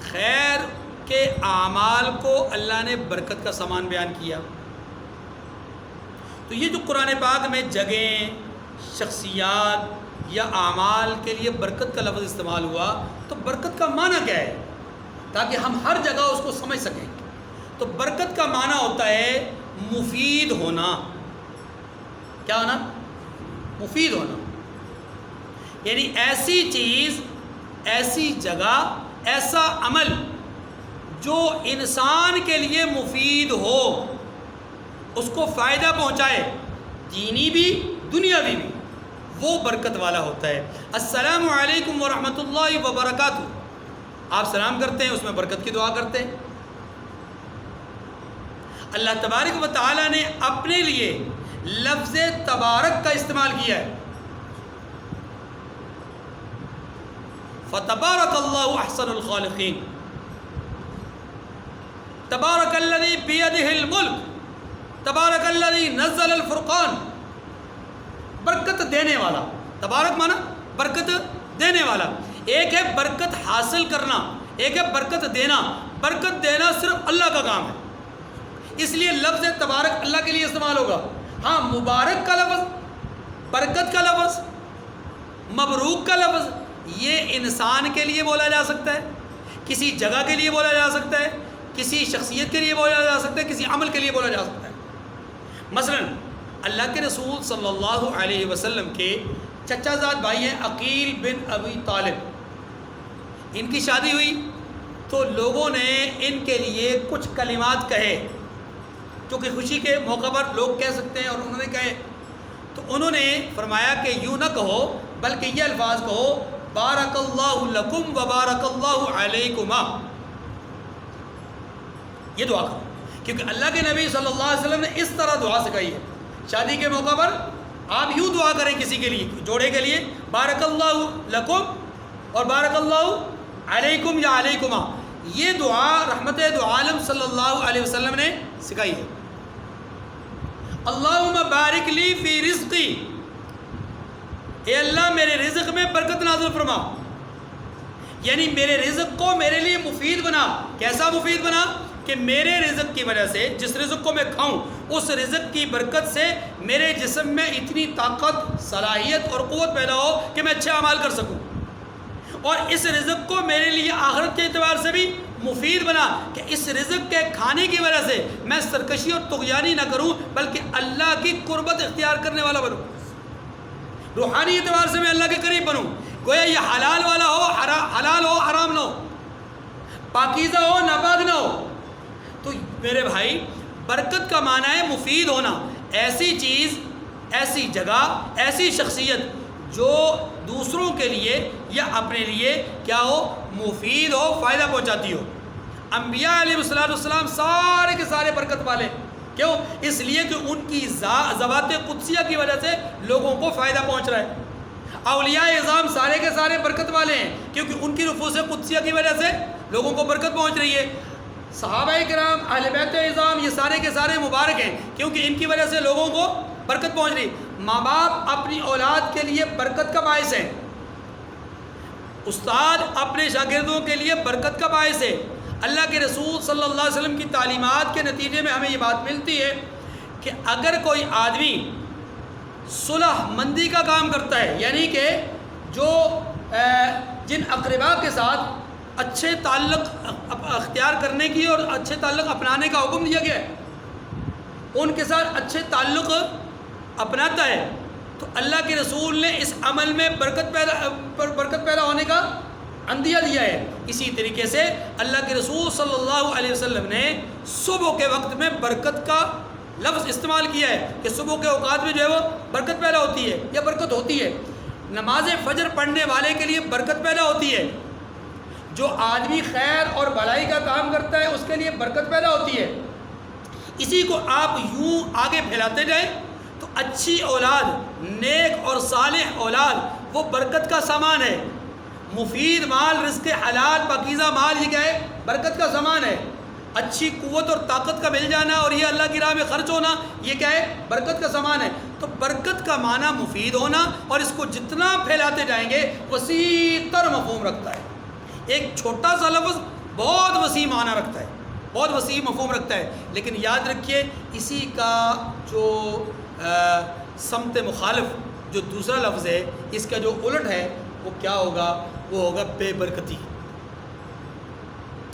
خیر کے اعمال کو اللہ نے برکت کا سامان بیان کیا۔ تو یہ جو قرآن پاک میں جگہیں، شخصیات یا اعمال کے لیے برکت کا لفظ استعمال ہوا تو برکت کا معنی کیا ہے، تاکہ ہم ہر جگہ اس کو سمجھ سکیں۔ تو برکت کا معنی ہوتا ہے مفید ہونا۔ کیا ہونا؟ مفید ہونا، یعنی ایسی چیز، ایسی جگہ، ایسا عمل جو انسان کے لیے مفید ہو، اس کو فائدہ پہنچائے، دینی بھی دنیاوی بھی، وہ برکت والا ہوتا ہے۔ السلام علیکم ورحمۃ اللہ وبرکاتہ، آپ سلام کرتے ہیں، اس میں برکت کی دعا کرتے ہیں۔ اللہ تبارک و تعالیٰ نے اپنے لیے لفظ تبارک کا استعمال کیا ہے، فتبارک اللہ احسن الخالقین، تبارک الذی بیدہ الملک، تبارک الذی نزل الفرقان، برکت دینے والا۔ تبارک مانا برکت دینے والا۔ ایک ہے برکت حاصل کرنا، ایک ہے برکت دینا۔ برکت دینا صرف اللہ کا کام ہے، اس لیے لفظ تبارک اللہ کے لیے استعمال ہوگا۔ ہاں، مبارک کا لفظ، برکت کا لفظ، مبروک کا لفظ، یہ انسان کے لیے بولا جا سکتا ہے، کسی جگہ کے لیے بولا جا سکتا ہے، کسی شخصیت کے لیے بولا جا سکتا ہے، کسی عمل کے لیے بولا جا سکتا ہے۔ مثلا اللہ کے رسول صلی اللہ علیہ وسلم کے چچا زاد بھائی ہیں عقیل بن ابی طالب، ان کی شادی ہوئی تو لوگوں نے ان کے لیے کچھ کلمات کہے جو کہ خوشی کے موقع پر لوگ کہہ سکتے ہیں، اور انہوں نے کہے تو انہوں نے فرمایا کہ یوں نہ کہو بلکہ یہ الفاظ کہو، بارک اللہ لکم وبارک اللہ علیکما، یہ دعا کرو، کیونکہ اللہ کے نبی صلی اللہ علیہ وسلم نے اس طرح دعا سکھائی ہے۔ شادی کے موقع پر آپ یوں دعا کریں کسی کے لیے، جوڑے کے لیے، بارک اللہ لکم اور بارک اللہ علیکم یا علیکما، یہ دعا رحمت دو عالم صلی اللہ علیہ وسلم نے سکھائی ہے۔ اللہم بارک لی فی رزقی، اے اللہ میرے رزق میں برکت نازل فرما، یعنی میرے رزق کو میرے لیے مفید بنا۔ کیسا مفید بنا؟ کہ میرے رزق کی وجہ سے، جس رزق کو میں کھاؤں، اس رزق کی برکت سے میرے جسم میں اتنی طاقت، صلاحیت اور قوت پیدا ہو کہ میں اچھے اعمال کر سکوں، اور اس رزق کو میرے لیے آخرت کے اعتبار سے بھی مفید بنا کہ اس رزق کے کھانے کی وجہ سے میں سرکشی اور طغیانی نہ کروں بلکہ اللہ کی قربت اختیار کرنے والا بنوں، روحانی اعتبار سے میں اللہ کے قریب بنوں۔ گویا یہ حلال والا ہو، حلال ہو، حرام نہ ہو، پاکیزہ ہو، ناپاک نہ ہو۔ تو میرے بھائی، برکت کا معنی ہے مفید ہونا، ایسی چیز، ایسی جگہ، ایسی شخصیت جو دوسروں کے لیے یا اپنے لیے کیا ہو، مفید ہو، فائدہ پہنچاتی ہو۔ انبیاء علیہ السلام سارے کے سارے برکت والے، کیوں؟ اس لیے کہ ان کی ذوات قدسیہ کی وجہ سے لوگوں کو فائدہ پہنچ رہا ہے۔ اولیاء اعظام سارے کے سارے برکت والے ہیں کیونکہ ان کی نفوس قدسیہ کی وجہ سے لوگوں کو برکت پہنچ رہی ہے۔ صحابہ کرام، اہل بیت اعظام، یہ سارے کے سارے مبارک ہیں کیونکہ ان کی وجہ سے لوگوں کو برکت پہنچ رہی۔ ماں باپ اپنی اولاد کے لیے برکت کا باعث ہیں، استاد اپنے شاگردوں کے لیے برکت کا باعث ہے۔ اللہ کے رسول صلی اللہ علیہ وسلم کی تعلیمات کے نتیجے میں ہمیں یہ بات ملتی ہے کہ اگر کوئی آدمی صلح مندی کا کام کرتا ہے، یعنی کہ جو جن اقربا کے ساتھ اچھے تعلق اختیار کرنے کی اور اچھے تعلق اپنانے کا حکم دیا گیا ہے، ان کے ساتھ اچھے تعلق اپناتا ہے، تو اللہ کے رسول نے اس عمل میں برکت پیدا ہونے کا عندیہ دیا ہے۔ اسی طریقے سے اللہ کے رسول صلی اللہ علیہ وسلم نے صبح کے وقت میں برکت کا لفظ استعمال کیا ہے کہ صبح کے اوقات میں جو ہے وہ برکت پیدا ہوتی ہے یا برکت ہوتی ہے۔ نماز فجر پڑھنے والے کے لیے برکت پیدا ہوتی ہے، جو آدمی خیر اور بھلائی کا کام کرتا ہے اس کے لیے برکت پیدا ہوتی ہے۔ اسی کو آپ یوں آگے پھیلاتے جائیں تو اچھی اولاد، نیک اور صالح اولاد وہ برکت کا سامان ہے۔ مفید مال، رزق حلال پاکیزہ مال، یہ کیا ہے؟ برکت کا سامان ہے۔ اچھی قوت اور طاقت کا مل جانا اور یہ اللہ کی راہ میں خرچ ہونا، یہ کیا ہے؟ برکت کا سامان ہے۔ تو برکت کا معنی مفید ہونا، اور اس کو جتنا پھیلاتے جائیں گے وسیع تر مفہوم رکھتا ہے۔ ایک چھوٹا سا لفظ بہت وسیع معنی رکھتا ہے، بہت وسیع مفہوم رکھتا ہے۔ لیکن یاد رکھیے، اسی کا جو سمت مخالف جو دوسرا لفظ ہے، اس کا جو الٹ ہے وہ کیا ہوگا؟ وہ ہوگا بے برکتی۔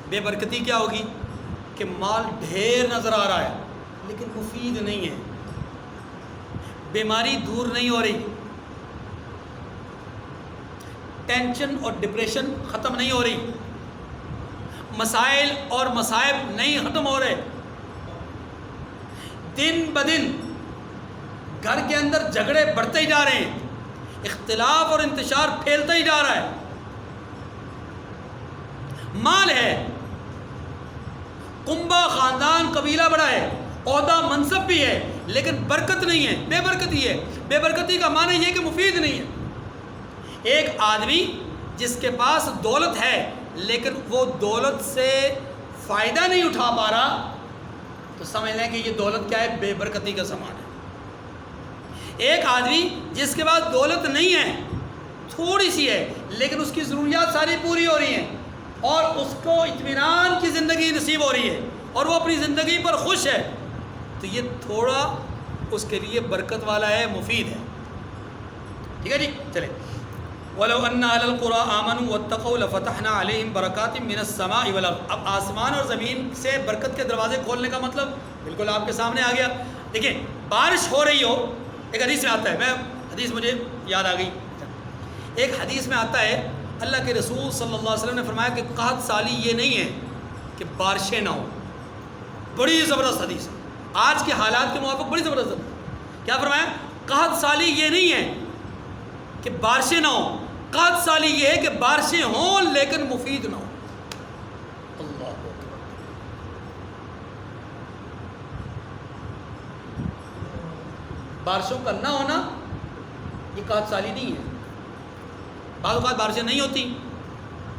بے برکتی کیا ہوگی؟ کہ مال ڈھیر نظر آ رہا ہے لیکن مفید نہیں ہے، بیماری دور نہیں ہو رہی، ٹینشن اور ڈپریشن ختم نہیں ہو رہی، مسائل اور مصائب نہیں ختم ہو رہے، دن بدن گھر کے اندر جھگڑے بڑھتے ہی جا رہے ہیں، اختلاف اور انتشار پھیلتا ہی جا رہا ہے۔ مال ہے، کنبہ، خاندان، قبیلہ بڑا ہے، عہدہ، منصب بھی ہے، لیکن برکت نہیں ہے، بے برکتی ہے۔ بے برکتی کا معنی یہ کہ مفید نہیں ہے۔ ایک آدمی جس کے پاس دولت ہے لیکن وہ دولت سے فائدہ نہیں اٹھا پا رہا، تو سمجھ لیں کہ یہ دولت کیا ہے؟ بے برکتی کا سامان ہے۔ ایک آدمی جس کے پاس دولت نہیں ہے، تھوڑی سی ہے، لیکن اس کی ضروریات ساری پوری ہو رہی ہیں اور اس کو اطمینان کی زندگی نصیب ہو رہی ہے اور وہ اپنی زندگی پر خوش ہے، تو یہ تھوڑا اس کے لیے برکت والا ہے، مفید ہے۔ ٹھیک ہے جی، چلے۔ وَلَوْ أَنَّ أَهْلَ الْقُرَىٰ آمَنُوا وَاتَّقَوْا لَفَتَحْنَا عَلَيْهِمْ بَرَكَاتٍ مِّنَ السَّمَاءِ وَالْأَرْضِ۔ اب آسمان اور زمین سے برکت کے دروازے کھولنے کا مطلب بالکل آپ کے سامنے آ گیا۔ دیکھیں، بارش ہو رہی ہو، ایک حدیث میں آتا ہے، حدیث مجھے یاد آ گئی، ایک حدیث میں آتا ہے اللہ کے رسول صلی اللہ علیہ وسلم نے فرمایا کہ قحط سالی یہ نہیں ہے کہ بارشیں نہ ہوں۔ بڑی زبردست حدیث، آج کے حالات کے موافق بڑی زبردست حدیث۔ کیا فرمایا؟ قحط سالی یہ نہیں ہے کہ بارشیں نہ ہوں، قحط سالی یہ ہے کہ بارشیں ہوں لیکن مفید نہ ہوں۔ اللہ اکبر۔ بارشوں کا نہ ہونا یہ قحط سالی نہیں ہے۔ بعض اوقات بارشیں نہیں ہوتی،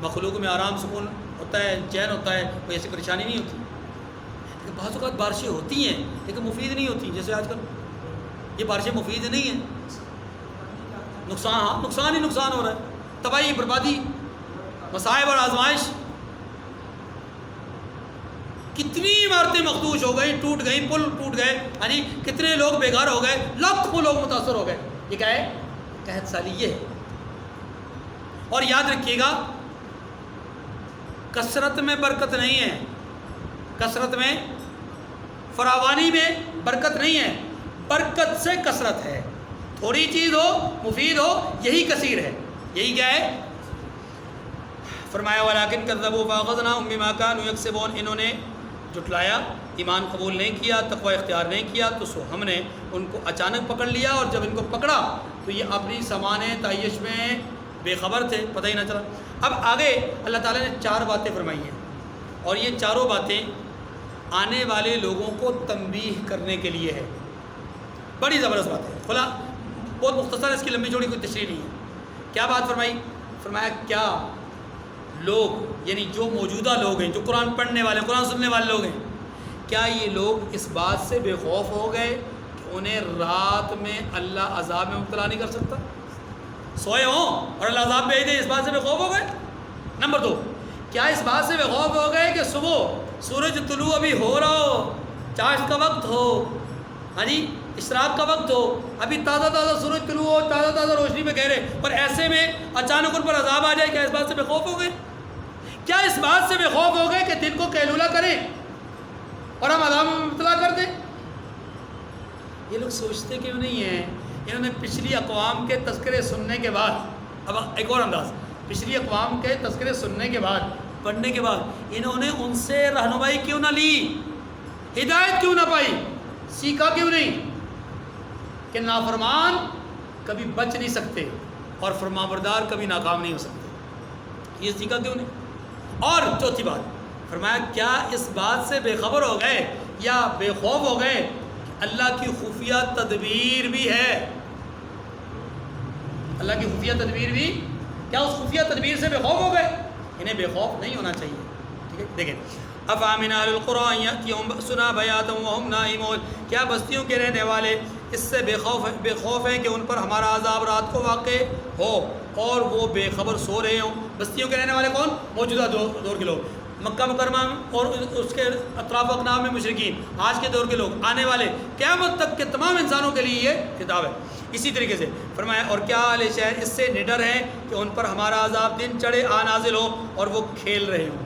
مخلوق میں آرام سکون ہوتا ہے، چین ہوتا ہے، کوئی ایسی پریشانی نہیں ہوتی، لیکن بعض اوقات بارشیں ہوتی ہیں لیکن مفید نہیں ہوتی، جیسے آج کل یہ بارشیں مفید نہیں ہیں، نقصان، ہاں نقصان ہی نقصان ہو رہا ہے، تباہی، بربادی، مصائب اور آزمائش۔ کتنی عمارتیں مخدوش ہو گئی، ٹوٹ گئی، پل ٹوٹ گئے، ہاں جی، کتنے لوگ بیگار ہو گئے، لاکھوں لوگ متاثر ہو گئے۔ یہ کیا ہے؟ قحط سالی یہ ہے۔ اور یاد رکھیے گا، کثرت میں برکت نہیں ہے، کثرت میں، فراوانی میں برکت نہیں ہے، برکت سے کثرت ہے۔ تھوڑی چیز ہو، مفید ہو، یہی کثیر ہے، یہی کیا ہے؟ فرمایا وَلَٰكِنْ كَذَّبُوا فَأَخَذْنَاهُمْ بِمَا كَانُوا يَكْسِبُونَ، انہوں نے جھٹلایا، ایمان قبول نہیں کیا، تقوی اختیار نہیں کیا، تو سو ہم نے ان کو اچانک پکڑ لیا، اور جب ان کو پکڑا تو یہ اپنی سامان تعیش میں بے خبر تھے، پتہ ہی نہ چلا۔ اب آگے اللہ تعالیٰ نے 4 باتیں فرمائی ہیں، اور یہ چاروں باتیں آنے والے لوگوں کو تنبیہ کرنے کے لیے ہے۔ بڑی زبردست بات ہے، کھلا بہت مختصر ہے، اس کی لمبی چوڑی کوئی تشریح نہیں ہے۔ کیا بات فرمائی؟ فرمایا کیا لوگ، یعنی جو موجودہ لوگ ہیں، جو قرآن پڑھنے والے، قرآن سننے والے لوگ ہیں، کیا یہ لوگ اس بات سے بے خوف ہو گئے کہ انہیں رات میں اللہ عذاب میں مبتلا نہیں کر سکتا؟ سوئے ہوں اور اللہ عذاب بھیج دے، اس بات سے بے خوف ہو گئے؟ نمبر 2، کیا اس بات سے بے خوف ہو گئے کہ صبح سورج طلوع ابھی ہو رہا ہو، چاشت کا وقت ہو، ہاں جی، اشراق کا وقت ہو، ابھی تازہ تازہ سورج طلوع ہو، تازہ تازہ روشنی میں گہرے، اور ایسے میں اچانک ان پر عذاب آ جائے؟ کیا اس بات سے بے خوف ہو گئے؟ کیا اس بات سے بے خوف ہو گئے کہ دن کو قیلولہ کریں اور ہم عذاب میں مبتلا کر دیں؟ یہ لوگ سوچتے کیوں نہیں ہیں؟ انہوں نے پچھلی اقوام کے تذکرے سننے کے بعد، اب ایک اور انداز، پچھلی اقوام کے تذکرے سننے کے بعد، پڑھنے کے بعد، انہوں نے ان سے رہنمائی کیوں نہ لی، ہدایت کیوں نہ پائی، سیکھا کیوں نہیں کہ نافرمان کبھی بچ نہیں سکتے اور فرمانبردار کبھی ناکام نہیں ہو سکتے؟ یہ سیکھا کیوں نہیں؟ اور چوتھی بات فرمایا کیا اس بات سے بے خبر ہو گئے یا بے خوف ہو گئے کہ اللہ کی خفیہ تدبیر بھی ہے؟ اللہ کی خفیہ تدبیر بھی، کیا اس خفیہ تدبیر سے بے خوف ہو گئے؟ انہیں بے خوف نہیں ہونا چاہیے۔ ٹھیک ہے، دیکھیں، افامن اہل القریٰ ان یأتیہم بأسنا بیاتا وہم نائمون، کیا بستیوں کے رہنے والے اس سے بے خوف ہیں کہ ان پر ہمارا عذاب رات کو واقع ہو اور وہ بے خبر سو رہے ہوں؟ بستیوں کے رہنے والے کون؟ موجودہ دور کے لوگ، مکہ مکرمہ اور اس کے اطراف و اکناف میں مشرکین، آج کے دور کے لوگ، آنے والے، قیامت تک کے تمام انسانوں کے لیے یہ کتاب ہے۔ اسی طریقے سے فرمایا اور کیا اہل شہر اس سے نڈر ہیں کہ ان پر ہمارا عذاب دن چڑھے آ نازل ہو اور وہ کھیل رہے ہوں؟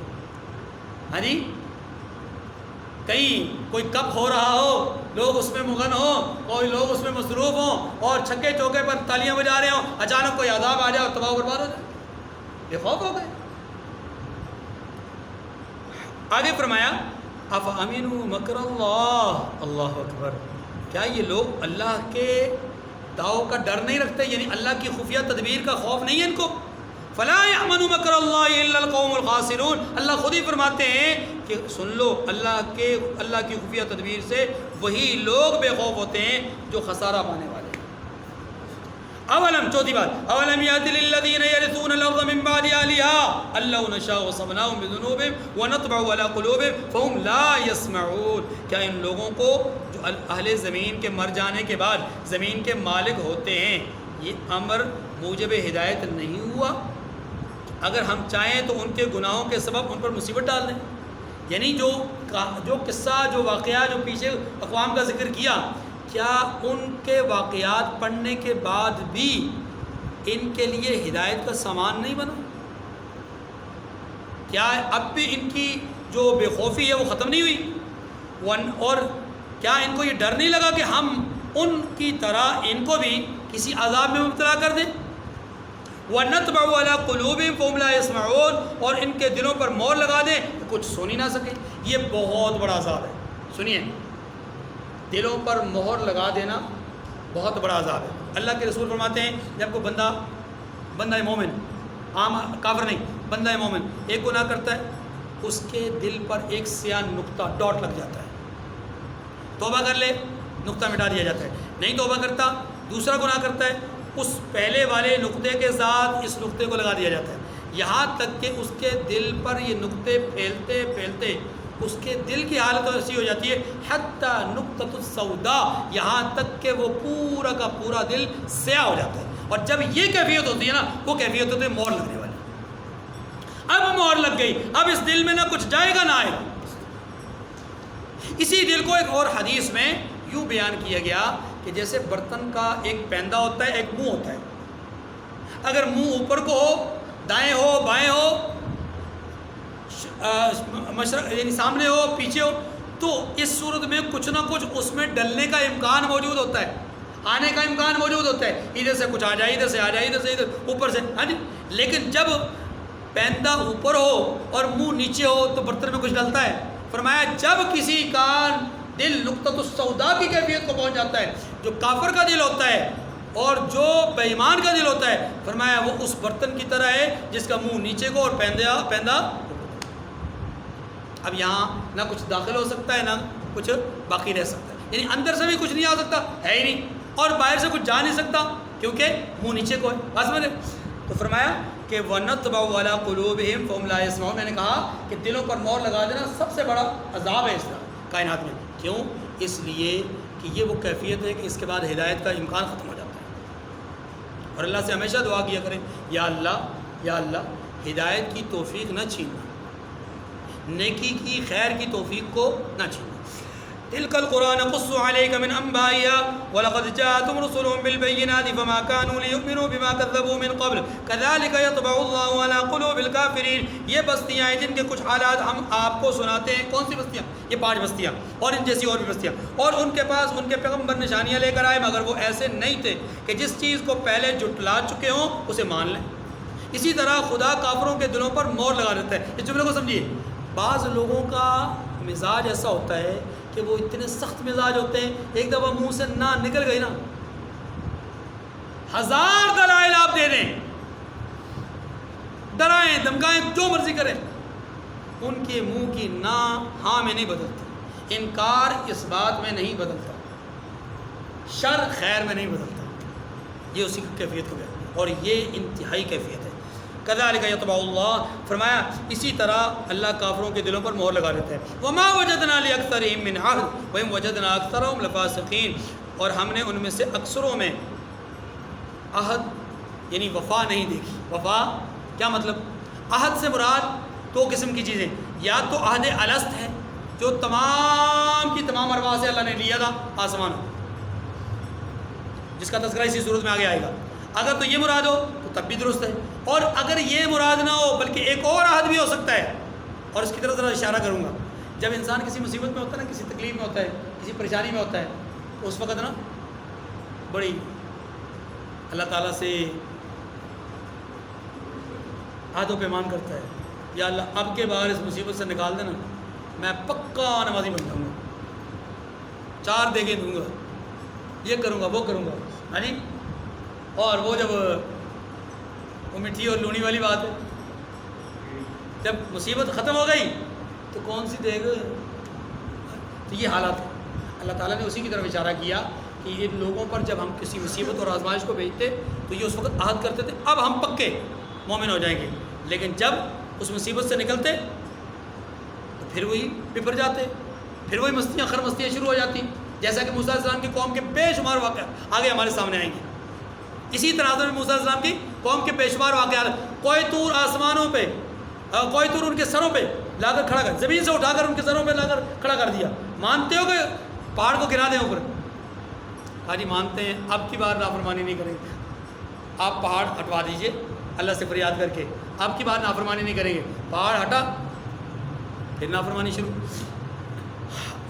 ہاں جی، کہیں کوئی کپ ہو رہا ہو، لوگ اس میں مغن ہوں، کوئی لوگ اس میں مصروف ہوں اور چھکے چوکے پر تالیاں بجا رہے ہوں، اچانک کوئی عذاب آ جائے اور تباہ و برباد ہو جائے، بے خوف ہو گئے۔ آگے فرمایا افامنوا مکر اللہ، اللہ اکبر، کیا یہ لوگ اللہ کے داؤ کا ڈر نہیں رکھتے؟ یعنی اللہ کی خفیہ تدبیر کا خوف نہیں ہے ان کو؟ فلا یامن مکر اللہ الا القوم الخاسرون، اللہ خود ہی فرماتے ہیں کہ سن لو، اللہ کی خفیہ تدبیر سے وہی لوگ بے خوف ہوتے ہیں جو خسارہ پانے والے ہیں۔ اولم، چوتھی بات، اولم یأت للذین یرثون الارض من بعد اہلها ان لو نشاء اصبناهم بذنوبهم ونطبع على قلوبهم فهم لا يسمعون، کیا ان لوگوں کو جو اہل زمین کے مر جانے کے بعد زمین کے مالک ہوتے ہیں، یہ امر موجب ہدایت نہیں ہوا؟ اگر ہم چاہیں تو ان کے گناہوں کے سبب ان پر مصیبت ڈال دیں۔ یعنی جو قصہ، جو واقعہ جو پیچھے اقوام کا ذکر کیا، کیا ان کے واقعات پڑھنے کے بعد بھی ان کے لیے ہدایت کا سامان نہیں بنا؟ کیا اب بھی ان کی جو بے خوفی ہے وہ ختم نہیں ہوئی؟ اور کیا ان کو یہ ڈر نہیں لگا کہ ہم ان کی طرح ان کو بھی کسی عذاب میں مبتلا کر دیں؟ وَنَطْبَعُ عَلَىٰ قُلُوبِهِمْ فَهُمْ لَا يَسْمَعُونَ، اور ان کے دلوں پر مہر لگا دیں تو کچھ سن ہی نہ سکے۔ یہ بہت بڑا عذاب ہے، سنیے، دلوں پر مہر لگا دینا بہت بڑا عذاب ہے۔ اللہ کے رسول فرماتے ہیں جب کوئی بندہ مومن، عام کافر نہیں، بندہ مومن ایک گناہ کرتا ہے، اس کے دل پر ایک سیاہ نقطہ ڈاٹ لگ جاتا ہے، توبہ کر لے نقطہ مٹا دیا جاتا ہے، نہیں توبہ کرتا دوسرا گناہ کرتا ہے، اس پہلے والے نقطے کے ساتھ اس نقطے کو لگا دیا جاتا ہے، یہاں تک کہ اس کے دل پر یہ نقطے پھیلتے پھیلتے اس کے دل کی حالت ایسی ہو جاتی ہے حتی نقطۃ السوداء، یہاں تک کہ وہ پورا کا پورا دل سیاہ ہو جاتا ہے۔ اور جب یہ کیفیت ہوتی ہے نا، وہ کیفیت ہوتی ہے مہر لگنے والی۔ اب مہر لگ گئی، اب اس دل میں نہ کچھ جائے گا نہ آئے گا۔ اسی دل کو ایک اور حدیث میں یوں بیان کیا گیا کہ جیسے برتن کا ایک پیندہ ہوتا ہے، ایک منہ ہوتا ہے، اگر منہ اوپر کو ہو، دائیں ہو بائیں ہو، مشرق یعنی سامنے ہو پیچھے ہو، تو اس صورت میں کچھ نہ کچھ اس میں ڈلنے کا امکان موجود ہوتا ہے، آنے کا امکان موجود ہوتا ہے، ادھر سے کچھ آ جائے، ادھر سے آ جائے، ادھر سے ادھر، اوپر سے، ہاں جی۔ لیکن جب پیندہ اوپر ہو اور منہ نیچے ہو تو برتن میں کچھ ڈلتا ہے۔ فرمایا جب کسی کا دل نقطۃ السوداء کی کیفیت کو پہنچ جاتا ہے، جو کافر کا دل ہوتا ہے اور جو بے ایمان کا دل ہوتا ہے، فرمایا وہ اس برتن کی طرح ہے جس کا منہ نیچے کو اور پیندہ۔ اب یہاں نہ کچھ داخل ہو سکتا ہے نہ کچھ باقی رہ سکتا ہے، یعنی اندر سے بھی کچھ نہیں آ سکتا ہے ہی نہیں، اور باہر سے کچھ جا نہیں سکتا کیونکہ منہ نیچے کو ہے۔ بات سمجھے؟ تو فرمایا کہ وَنَطْبَعُ عَلَىٰ قُلُوبِهِمْ فَهُمْ لَا يَسْمَعُونَ، میں نے کہا کہ دلوں پر مہر لگا دینا سب سے بڑا عذاب ہے اس کائنات میں۔ کیوں؟ اس لیے کہ یہ وہ کیفیت ہے کہ اس کے بعد ہدایت کا امکان ختم ہو جاتا ہے۔ اور اللہ سے ہمیشہ دعا کیا کریں، یا اللہ ہدایت کی توفیق نہ چھیننا، نیکی کی خیر کی توفیق کو نہ چھیننا۔ تلک القرآن نقص علیک من انبائها ولقد جاءتهم رسلهم بالبینات فما كانوا ليؤمنوا بما كذبوا من قبل كذلك يطبع الله على قلوب الكافرین۔ یہ بستیاں ہیں جن کے کچھ حالات ہم آپ کو سناتے ہیں۔ کون سی بستیاں؟ یہ 5 بستیاں اور ان جیسی اور بھی بستیاں، اور ان کے پاس ان کے پیغمبر نشانیاں لے کر آئے مگر وہ ایسے نہیں تھے کہ جس چیز کو پہلے جھٹلا چکے ہوں اسے مان لیں۔ اسی طرح خدا کافروں کے دلوں پر مہر لگا دیتا ہے۔ اس جملے کو سمجھیے، بعض لوگوں کا مزاج ایسا ہوتا ہے کہ وہ اتنے سخت مزاج ہوتے ہیں، ایک دفعہ منہ سے نہ نکل گئی نا، 1000 دلائل آپ دے دیں، ڈرائیں دھمکائیں جو مرضی کریں، ان کے منہ کی نہ ہاں میں نہیں بدلتی، انکار اس بات میں نہیں بدلتا، شر خیر میں نہیں بدلتا۔ یہ اسی کی کیفیت ہو گیا، اور یہ انتہائی کیفیت ہے۔ کذالک یطبع اللہ، فرمایا اسی طرح اللہ کافروں کے دلوں پر مہر لگا دیتا ہے۔ وما وجدنا لاکثرهم من عہد وان وجدنا اکثرهم لفاسقین، اور ہم نے ان میں سے اکثروں میں عہد یعنی وفا نہیں دیکھی۔ وفا کیا مطلب؟ عہد سے مراد 2 قسم کی چیزیں، یا تو عہد الست ہے جو تمام کی تمام ارواح سے اللہ نے لیا تھا آسمان، جس کا تذکرہ اسی صورت میں آگے آئے گا۔ اگر تو یہ مراد ہو تو تب بھی درست ہے، اور اگر یہ مراد نہ ہو بلکہ ایک اور عہد بھی ہو سکتا ہے، اور اس کی طرف ذرا اشارہ کروں گا۔ جب انسان کسی مصیبت میں ہوتا ہے نا، کسی تکلیف میں ہوتا ہے، کسی پریشانی میں ہوتا ہے، تو اس وقت نا بڑی اللہ تعالیٰ سے عہد و پیمان کرتا ہے، یا اللہ اب کے بعد اس مصیبت سے نکال دینا، میں پکا نمازی بن جاؤں گا، 4 دیگیں دوں گا، یہ کروں گا وہ کروں گا، ہاں جی. اور وہ جب وہ میٹھی اور لونی والی بات ہے، جب مصیبت ختم ہو گئی تو کون سی دیگ. تو یہ حالات ہے. اللہ تعالیٰ نے اسی کی طرف اشارہ کیا کہ یہ لوگوں پر جب ہم کسی مصیبت اور آزمائش کو بھیجتے تو یہ اس وقت عہد کرتے تھے اب ہم پکے مومن ہو جائیں گے، لیکن جب اس مصیبت سے نکلتے تو پھر وہی بپھر جاتے، پھر وہی مستیاں خرمستیاں شروع ہو جاتی، جیسا کہ موسیٰ علیہ السلام کی قوم کے بے شمار واقعات آگے ہمارے سامنے آئیں گے. اسی طرح حضرت موسیٰ علیہ السلام کی قوم کے بے شمار واقعات، کوئی طور آسمانوں پہ، کوئی طور ان کے سروں پہ لا کر کھڑا کر، زمین سے اٹھا کر ان کے سروں پہ لا کر کھڑا کر دیا. مانتے ہو کہ پہاڑ کو گرا دیں اوپر؟ کہا جی مانتے ہیں، اب کی بار نافرمانی نہیں کریں گے. آپ پہاڑ ہٹوا دیجئے اللہ سے فریاد کر کے، اب کی بار نافرمانی نہیں کریں گے. پہاڑ ہٹا، پھر نافرمانی شروع.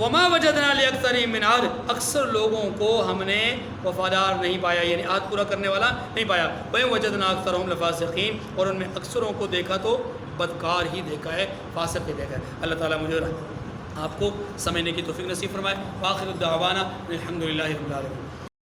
وما وجدنا لأکثرهم من عہد، اکثر لوگوں کو ہم نے وفادار نہیں پایا، یعنی عہد پورا کرنے والا نہیں پایا. وَإِن وَجَدْنَا أَكْثَرَهُمْ لَفَاسِقِينَ، اور ان میں اکثروں کو دیکھا تو بدکار ہی دیکھا ہے، فاسق ہی دیکھا ہے. اللہ تعالیٰ مجھے آپ کو سمجھنے کی توفیق نصیب فرمائے. وآخر الدعوانا الحمد للہ رب العالمین.